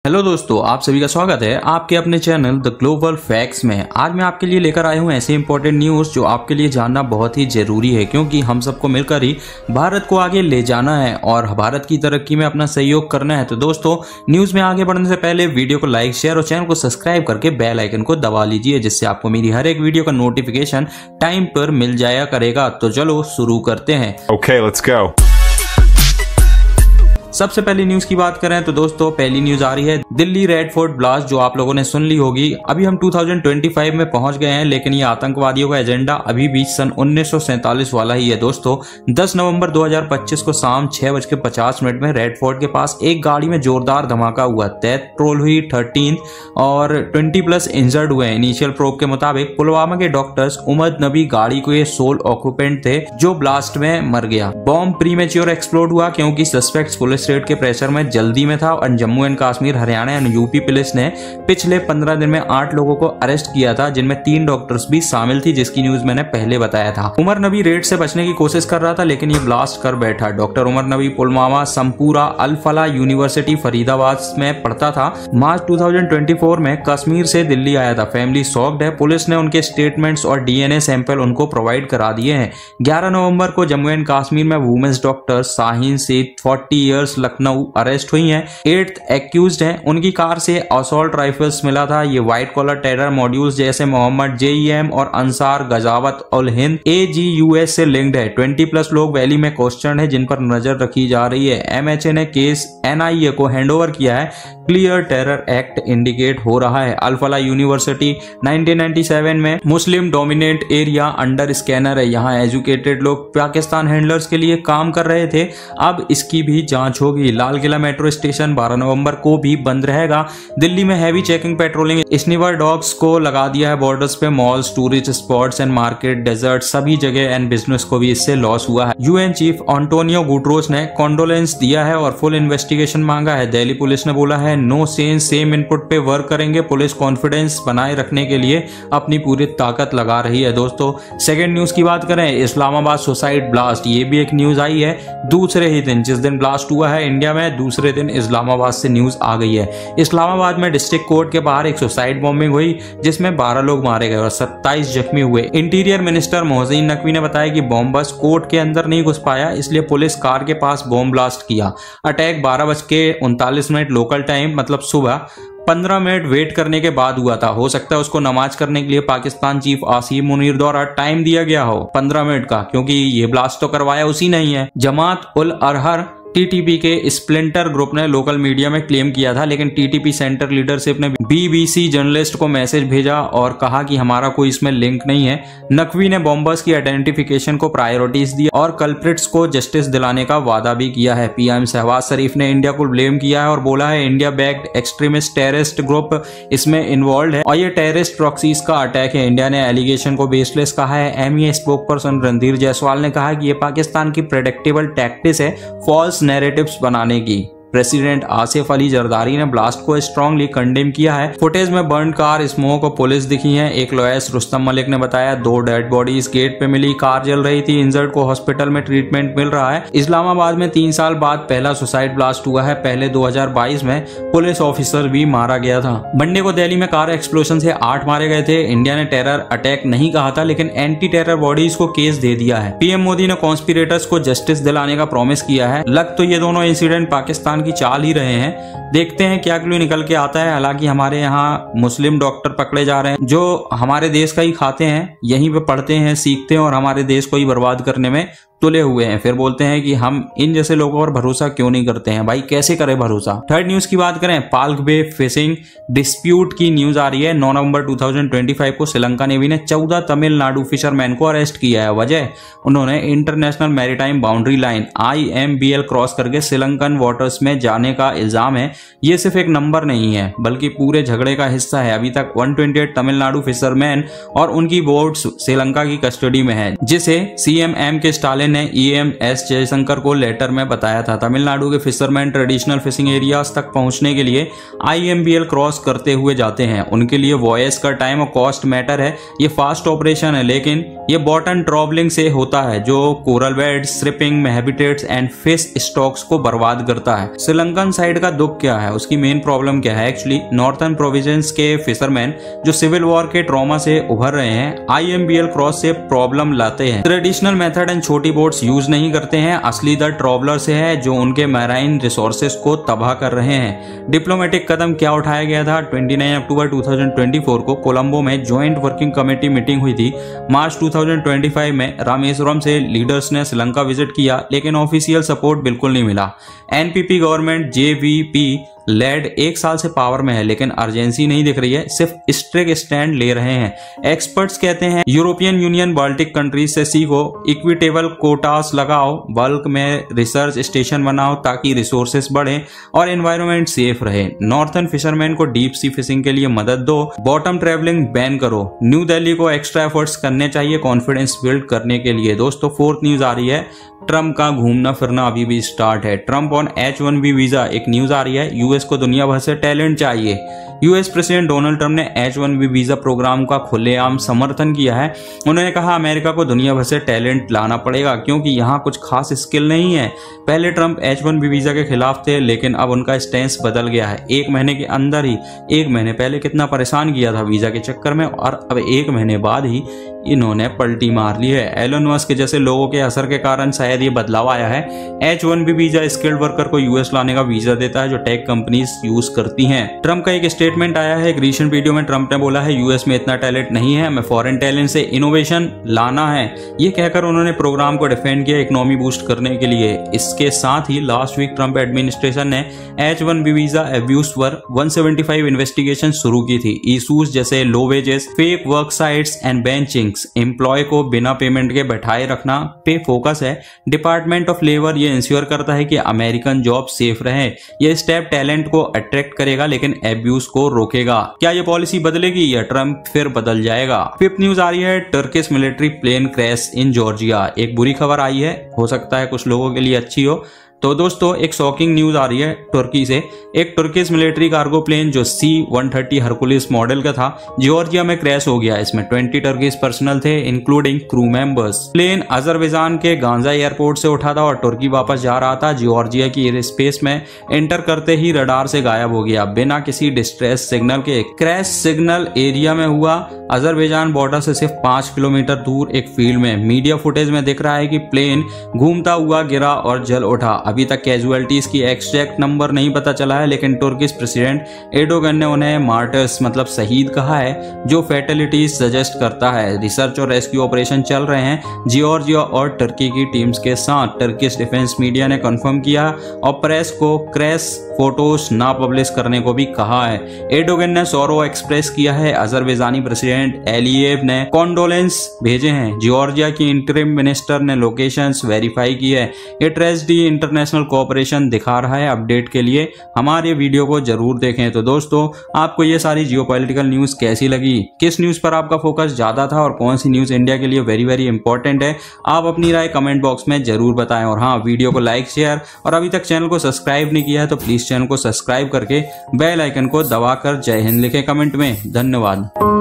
Hello दोस्तों, आप सभी का स्वागत है आपके अपने चैनल द ग्लोबल फैक्ट्स में। आज मैं आपके लिए लेकर आया हूं ऐसे इंपॉर्टेंट न्यूज जो आपके लिए जानना बहुत ही जरूरी है, क्योंकि हम सबको मिलकर ही भारत को आगे ले जाना है और भारत की तरक्की में अपना सहयोग करना है। तो दोस्तों, न्यूज में आगे बढ़ने से पहले वीडियो को लाइक, शेयर और चैनल को सब्सक्राइब करके बेल आइकन को दबा लीजिए, जिससे आपको मेरी हर एक वीडियो का नोटिफिकेशन टाइम पर मिल जाया करेगा। तो चलो शुरू करते हैं। Okay, let's go. सबसे पहली न्यूज की बात करें तो दोस्तों, पहली न्यूज आ रही है दिल्ली रेड फोर्ट ब्लास्ट, जो आप लोगों ने सुन ली होगी। अभी हम 2025 में पहुंच गए हैं, लेकिन ये आतंकवादियों का एजेंडा अभी भी सन 1947 वाला ही है। दोस्तों, 10 नवंबर 2025 को शाम 6:50 में रेड फोर्ट के पास एक गाड़ी में जोरदार धमाका हुआ। डेथ टोल हुई 13 और 20+ इंजर्ड हुए। इनिशियल प्रोब के मुताबिक पुलवामा के डॉक्टर्स उमद नबी गाड़ी के सोल ऑक्यूपेंट थे जो ब्लास्ट में मर गया। बॉम्ब प्रीमेच्योर एक्सप्लोड हुआ क्योंकि सस्पेक्ट पुलिस रेड के प्रेशर में जल्दी में था और Jammu and Kashmir, Haryana and UP police ने पिछले 15 दिन में 8 लोगों को अरेस्ट किया था, जिनमें 3 डॉक्टर्स भी शामिल थी, जिसकी न्यूज मैंने पहले बताया था। उमर नबी रेड से बचने की कोशिश कर रहा था, लेकिन ये ब्लास्ट कर बैठा। डॉक्टर उमर नबी पुलवामा संपूरा अल फला यूनिवर्सिटी फरीदाबाद में पढ़ता था। मार्च 2024 में कश्मीर से दिल्ली आया था। फैमिली शॉक्ड है। पुलिस ने उनके स्टेटमेंट्स और डीएनए सैंपल उनको प्रोवाइड करा दिए हैं। 11 नवंबर को जम्मू एंड कश्मीर में women's doctor Shaheen Shaikh 40 years Lucknow arrest हुई हैं। 8th एक्यूज्ड हैं। उनकी कार से असॉल्ट राइफल्स मिला था। ये व्हाइट कॉलर टेरर मॉड्यूल्स जैसे मोहम्मद जेईएम और अंसार गजावत उल हिंद AGUS से लिंक्ड है। 20+ लोग वैली में क्वेश्चन है, जिन पर नजर रखी जा रही है। MHA ने केस NIA को हैंडओवर किया है। क्लियर टेरर एक्ट इंडिकेट हो रहा है। अल-फला यूनिवर्सिटी 1997 में मुस्लिम डोमिनेट एरिया अंडर स्कैनर है। यहाँ एजुकेटेड लोग पाकिस्तान हैंडलर्स के लिए काम कर रहे थे। अब इसकी भी जांच होगी। लाल किला मेट्रो स्टेशन 12 नवंबर को भी बंद रहेगा। दिल्ली में heavy checking patrolling sniffer dogs को लगा दिया है बॉर्डर्स पे। Malls, tourist spots and market, desert सभी जगह एंड बिजनेस को भी इससे लॉस हुआ है। UN चीफ एंटोनियो गुटेरेस ने कॉन्डोलेंस दिया है और फुल इन्वेस्टिगेशन मांगा है। दिल्ली पुलिस ने बोला है नो चेंज सेम इनपुट पे वर्क करेंगे। पुलिस कॉन्फिडेंस बनाए रखने के लिए अपनी पूरी ताकत लगा रही है। दोस्तों, सेकेंड न्यूज की बात करें, इस्लामाबाद सुसाइड ब्लास्ट, ये भी एक न्यूज आई है। दूसरे ही दिन, जिस दिन ब्लास्ट हुआ है इंडिया में, दूसरे दिन इस्लामाबाद से न्यूज आ गई है। इस्लामाबाद में डिस्ट्रिक्ट कोर्ट के बाहर एक सुसाइड बॉम्बिंग हुई, जिसमें 12 लोग मारे गए और 27 जख्मी हुए। इंटीरियर मिनिस्टर मोहसिन नकवी ने बताया कि बॉम्ब बस कोर्ट के अंदर नहीं घुस पाया, इसलिए पुलिस कार के पास बॉम्ब ब्लास्ट किया। अटैक 12:39 लोकल टाइम, मतलब सुबह 15 मिनट वेट करने के बाद हुआ था। हो सकता है उसको नमाज करने के लिए पाकिस्तान चीफ आसिम मुनीर द्वारा टाइम दिया गया हो 15 मिनट का, क्योंकि ये ब्लास्ट तो करवाया उसी नहीं है। जमात उल अरहर TTP के स्प्लिंटर ग्रुप ने लोकल मीडिया में क्लेम किया था, लेकिन TTP सेंटर लीडरशिप ने BBC जर्नलिस्ट को मैसेज भेजा और कहा कि हमारा कोई इसमें लिंक नहीं है। नकवी ने बॉम्बर्स की आइडेंटिफिकेशन को प्रायोरिटीज दी और कल्प्रिट्स को जस्टिस दिलाने का वादा भी किया है। PM शहबाज शरीफ ने इंडिया को ब्लेम किया है और बोला है India backed extremist terrorist group इसमें इन्वॉल्व है और ये टेररिस्ट प्रॉक्सीज का अटैक है। इंडिया ने एलिगेशन को बेसलेस कहा है। MEA spoke person Randhir Jaiswal ने कहा कि ये पाकिस्तान की प्रेडिक्टेबल टैक्टिस है फॉल्स नैरेटिव्स बनाने की। प्रेसिडेंट आसिफ अली जरदारी ने ब्लास्ट को स्ट्रांगली कंडेम किया है। फुटेज में बर्न कार, स्मोक और पुलिस दिखी है। एक लॉयर्स रुस्तम मलिक ने बताया 2 डेड बॉडीज गेट पे मिली, कार जल रही थी, इंजर्ड को हॉस्पिटल में ट्रीटमेंट मिल रहा है। इस्लामाबाद में 3 साल बाद पहला सुसाइड ब्लास्ट हुआ है। पहले 2022 में पुलिस ऑफिसर भी मारा गया था। मंडे को दिल्ली में कार एक्सप्लोजन से 8 मारे गए थे। इंडिया ने टेरर अटैक नहीं कहा था, लेकिन एंटी टेरर बॉडीज को केस दे दिया है। PM मोदी ने कॉन्स्पिरेटर्स को जस्टिस दिलाने का प्रॉमिस किया है। लग तो ये दोनों इंसिडेंट पाकिस्तान की चाल ही रहे हैं। देखते हैं क्या क्लू निकल के आता है। हालांकि हमारे यहाँ मुस्लिम डॉक्टर पकड़े जा रहे हैं जो हमारे देश का ही खाते हैं, यहीं पे पढ़ते हैं, सीखते हैं और हमारे देश को ही बर्बाद करने में तुले हुए हैं। फिर बोलते हैं कि हम इन जैसे लोगों पर भरोसा क्यों नहीं करते हैं। भाई कैसे करें भरोसा। थर्ड न्यूज की बात करें, पाल्क बे फिशिंग डिस्प्यूट की न्यूज आ रही है। 9 नवंबर 2025 को श्रीलंका नेवी ने 14 तमिलनाडु फिशरमैन को अरेस्ट किया है। वजह, उन्होंने international maritime boundary line IMBL cross करके श्रीलंकन वाटर्स में जाने का इल्जाम है। ये सिर्फ एक नंबर नहीं है, बल्कि पूरे झगड़े का हिस्सा है। अभी तक 128 तमिलनाडु फिशरमैन और उनकी बोट्स श्रीलंका की कस्टडी में है, जिसे CM M के स्टालिन ने EMS जयशंकर को लेटर में बताया था। तमिलनाडु के फिशरमैन ट्रेडिशनल फिशिंग एरियाज तक पहुंचने के लिए IMBL क्रॉस करते हुए जाते हैं। उनके लिए वॉयस का टाइम और कॉस्ट मैटर है। ये फास्ट ऑपरेशन है, लेकिन ये बॉटम ट्रॉबलिंग से होता है जो coral bed, stripping, habitats and fish stocks को बर्बाद करता है। श्रीलंकन साइड का दुख क्या है, उसकी मेन प्रॉब्लम क्या है? एक्चुअली नॉर्थर्न प्रोविंस के फिशरमैन जो सिविल वॉर के ट्रॉमा से उभर रहे हैं, IMBL क्रॉस से प्रॉब्लम लाते हैं। ट्रेडिशनल मेथड एंड छोटी बोट्स यूज नहीं करते हैं। असली दर्द ट्रॉबलर से है जो उनके मैराइन रिसोर्सेज को तबाह कर रहे हैं। डिप्लोमेटिक कदम क्या उठाया गया था? 29 अक्टूबर 2024 को कोलंबो में ज्वाइंट वर्किंग कमेटी मीटिंग हुई थी। मार्च 2025 में रामेश्वरम से लीडर्स ने श्रीलंका विजिट किया, लेकिन ऑफिशियल सपोर्ट बिल्कुल नहीं मिला। NPP गवर्नमेंट JVP लेड 1 साल से पावर में है, लेकिन अर्जेंसी नहीं दिख रही है, सिर्फ स्ट्रिक्ट स्टैंड ले रहे हैं। एक्सपर्ट्स कहते हैं यूरोपियन यूनियन बाल्टिक कंट्रीज से सीखो, इक्विटेबल कोटास लगाओ, बल्क में रिसर्च स्टेशन बनाओ ताकि रिसोर्सेस बढ़े और एनवायरनमेंट सेफ रहे। नॉर्थर्न फिशरमैन को डीप सी फिशिंग के लिए मदद दो, बॉटम ट्रेवलिंग बैन करो। न्यू दिल्ली को एक्स्ट्रा एफर्ट्स करने चाहिए कॉन्फिडेंस बिल्ड करने के लिए। दोस्तों, फोर्थ न्यूज आ रही है, ट्रम्प का घूमना फिरना अभी भी स्टार्ट है। ट्रम्प ऑन H1B वीजा, एक न्यूज आ रही है, यूएस को दुनिया भर से टैलेंट चाहिए। यूएस प्रेसिडेंट डोनाल्ड ट्रम्प ने H1B वीजा प्रोग्राम का खुलेआम समर्थन किया है। उन्होंने कहा अमेरिका को दुनिया भर से टैलेंट लाना पड़ेगा क्योंकि यहाँ कुछ खास स्किल नहीं है। पहले ट्रम्प H1B वीजा के खिलाफ थे, लेकिन अब उनका स्टैंस बदल गया है। 1 महीने के अंदर ही, 1 महीने पहले कितना परेशान किया था वीजा के चक्कर में, और अब 1 महीने बाद ही इन्होंने पलटी मार ली है। एलन मस्क के जैसे लोगों के असर के कारण शायद ये बदलाव आया है। H1B वीजा स्किल्ड वर्कर को यूएस लाने का वीजा देता है जो टेक कंपनीज यूज करती हैं। ट्रम्प का एक स्टेटमेंट आया है, एक रीसेंट वीडियो में ट्रम्प ने बोला है यूएस में इतना टैलेंट नहीं है, हमें फॉरेन टैलेंट से इनोवेशन लाना है। ये कहकर उन्होंने प्रोग्राम को डिफेंड किया इकोनॉमी बूस्ट करने के लिए। इसके साथ ही लास्ट वीक ट्रम्प एडमिनिस्ट्रेशन ने H1B वीजा अब्यूज पर 175 इन्वेस्टिगेशन शुरू की थी। इशूज जैसे low wages, fake work sites and benching, employ को बिना पेमेंट के बैठाए रखना पे फोकस है। डिपार्टमेंट ऑफ लेबर ये इंश्योर करता है कि अमेरिकन जॉब सेफ रहे। ये स्टेप टैलेंट को अट्रैक्ट करेगा लेकिन एब्यूज को रोकेगा। क्या ये पॉलिसी बदलेगी या ट्रम्प फिर बदल जाएगा? फिफ्थ न्यूज आ रही है, Turkish military plane crash in Georgia. एक बुरी खबर आई है, हो सकता है कुछ लोगों के लिए अच्छी हो। तो दोस्तों, एक शॉकिंग न्यूज आ रही है तुर्की से। एक तुर्किश मिलिट्री कार्गो प्लेन जो C-130 हरकुलिस मॉडल का था, जॉर्जिया में क्रैश हो गया। इसमें 20 टर्किश पर्सनल थे including crew members. Plane Azerbaijan के गांजा एयरपोर्ट से उठा था और तुर्की वापस जा रहा था। जॉर्जिया की एयर स्पेस में एंटर करते ही रडार से गायब हो गया बिना किसी डिस्ट्रेस सिग्नल के। क्रैश सिग्नल एरिया में हुआ, अजरबैजान बॉर्डर से सिर्फ 5 किलोमीटर दूर एक फील्ड में। मीडिया फुटेज में दिख रहा है कि प्लेन घूमता हुआ गिरा और जल उठा। अभी तक कैजुअलिटीज की एग्जैक्ट नंबर नहीं पता चला है, लेकिन तुर्किश प्रेसिडेंट एर्डोगन ने उन्हें मार्टर्स मतलब शहीद कहा है, जो फैटलिटीज सजेस्ट करता है। रिसर्च और रेस्क्यू ऑपरेशन चल रहे हैं जॉर्जिया और टर्की की टीम्स के साथ। टर्किश डिफेंस मीडिया ने कंफर्म किया और प्रेस को क्रैश फोटोज ना पब्लिश करने को भी कहा है। एर्डोगन ने सौरो एक्सप्रेस किया है। अजरबैजानी प्रेसिडेंट एलियेव ने कॉन्डोलेंस भेजे हैं। जॉर्जिया की इंटरिम मिनिस्टर ने लोकेशंस वेरीफाई की है। ये ट्रेजेडी इंटरनेशनल कोऑपरेशन दिखा रहा है। अपडेट के लिए हमारे वीडियो को जरूर देखें। तो दोस्तों, आपको ये सारी जियोपॉलिटिकल न्यूज कैसी लगी? किस न्यूज पर आपका फोकस ज्यादा था और कौन सी न्यूज इंडिया के लिए वेरी वेरी इंपॉर्टेंट है? आप अपनी राय कमेंट बॉक्स में जरूर बताएं। और हाँ, वीडियो को लाइक, शेयर और अभी तक चैनल को सब्सक्राइब नहीं किया है तो प्लीज चैनल को सब्सक्राइब करके बेल आइकन को दबाकर जय हिंद लिखें कमेंट में। धन्यवाद।